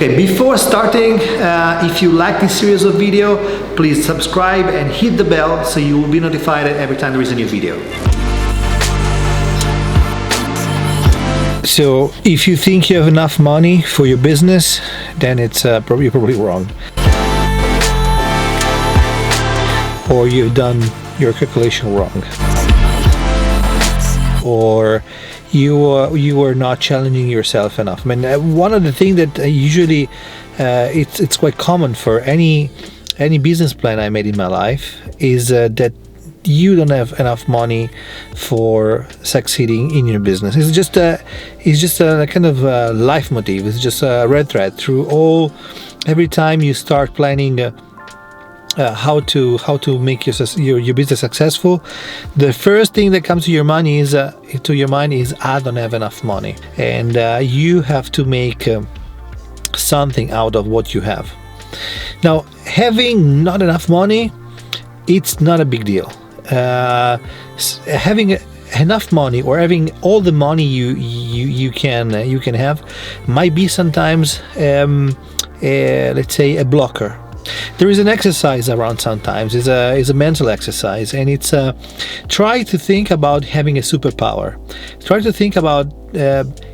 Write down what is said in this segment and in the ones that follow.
Okay, before starting, if you like this series of video, please subscribe and hit the bell so you will be notified every time there is a new video. So if you think you have enough money for your business, then it's probably wrong. Or you've done your calculation wrong. Or you are not challenging yourself enough. I mean, one of the things that usually it's quite common for any business plan I made in my life is that you don't have enough money for succeeding in your business. It's just a kind of life motif. It's just a red thread through every time you start planning how to make your business successful. The first thing that comes to your mind is I don't have enough money, and you have to make something out of what you have. Now, having not enough money, it's not a big deal. Having enough money or having all the money you can have might be sometimes let's say a blocker. There is an exercise around sometimes. It's a mental exercise, and it's try to think about having a superpower. Try to think about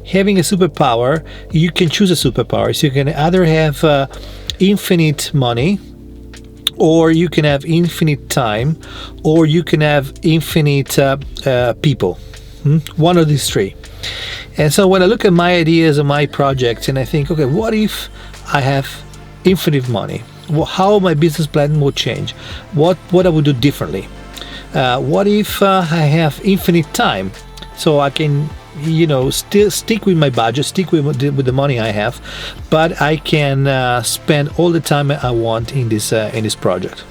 having a superpower. You can choose a superpower. So you can either have infinite money, or you can have infinite time, or you can have infinite people. One of these three. And so when I look at my ideas and my projects, and I think, okay, what if I have infinite money? How my business plan will change? What I would do differently? What if I have infinite time, so I can still stick with my budget, stick with the money I have, but I can spend all the time I want in this project.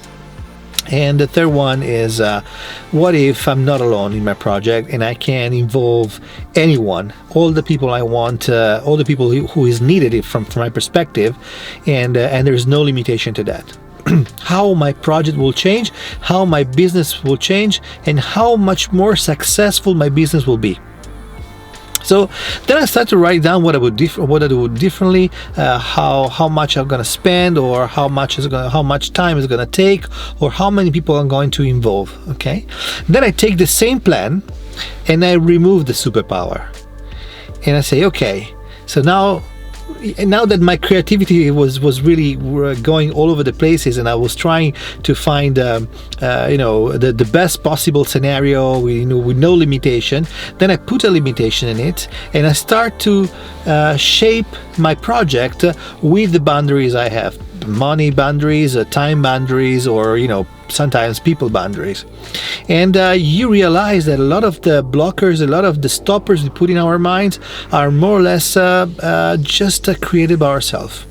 And the third one is what if I'm not alone in my project and I can involve anyone, all the people I want, all the people who is needed from my perspective, and there's no limitation to that. How my project will change, how my business will change, and how much more successful my business will be. So then I start to write down what I would do differently, how much I'm gonna spend, or how much time is gonna take, or how many people I'm going to involve. Okay, then I take the same plan and I remove the superpower, and I say, okay, so now that my creativity was really going all over the places, and I was trying to find the best possible scenario with no limitation, then I put a limitation in it, and I start to shape my project with the boundaries I have: money boundaries, time boundaries, or sometimes people boundaries. And you realize that a lot of the blockers, a lot of the stoppers we put in our minds are more or less just created by ourselves.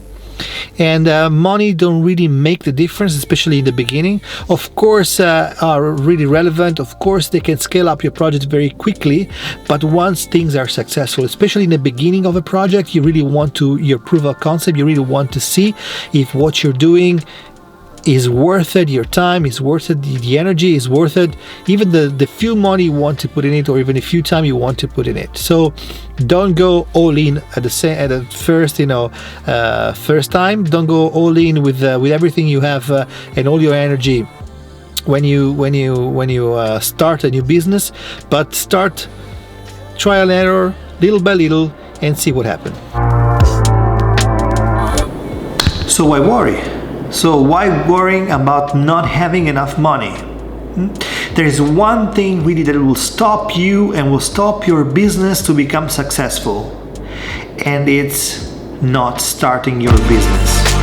And money don't really make the difference, especially in the beginning. Of course, are really relevant. Of course, they can scale up your project very quickly. But once things are successful, especially in the beginning of a project, you really want your proof of concept. You really want to see if what you're doing is worth it, your time is worth it, the energy is worth it, even the few money you want to put in it, or even a few time you want to put in it. So don't go all in at the first time. Don't go all in with everything you have and all your energy when you start a new business. But start trial and error, little by little, and see what happens. So why worry? So why worrying about not having enough money? There is one thing really that will stop you and will stop your business to become successful, and it's not starting your business.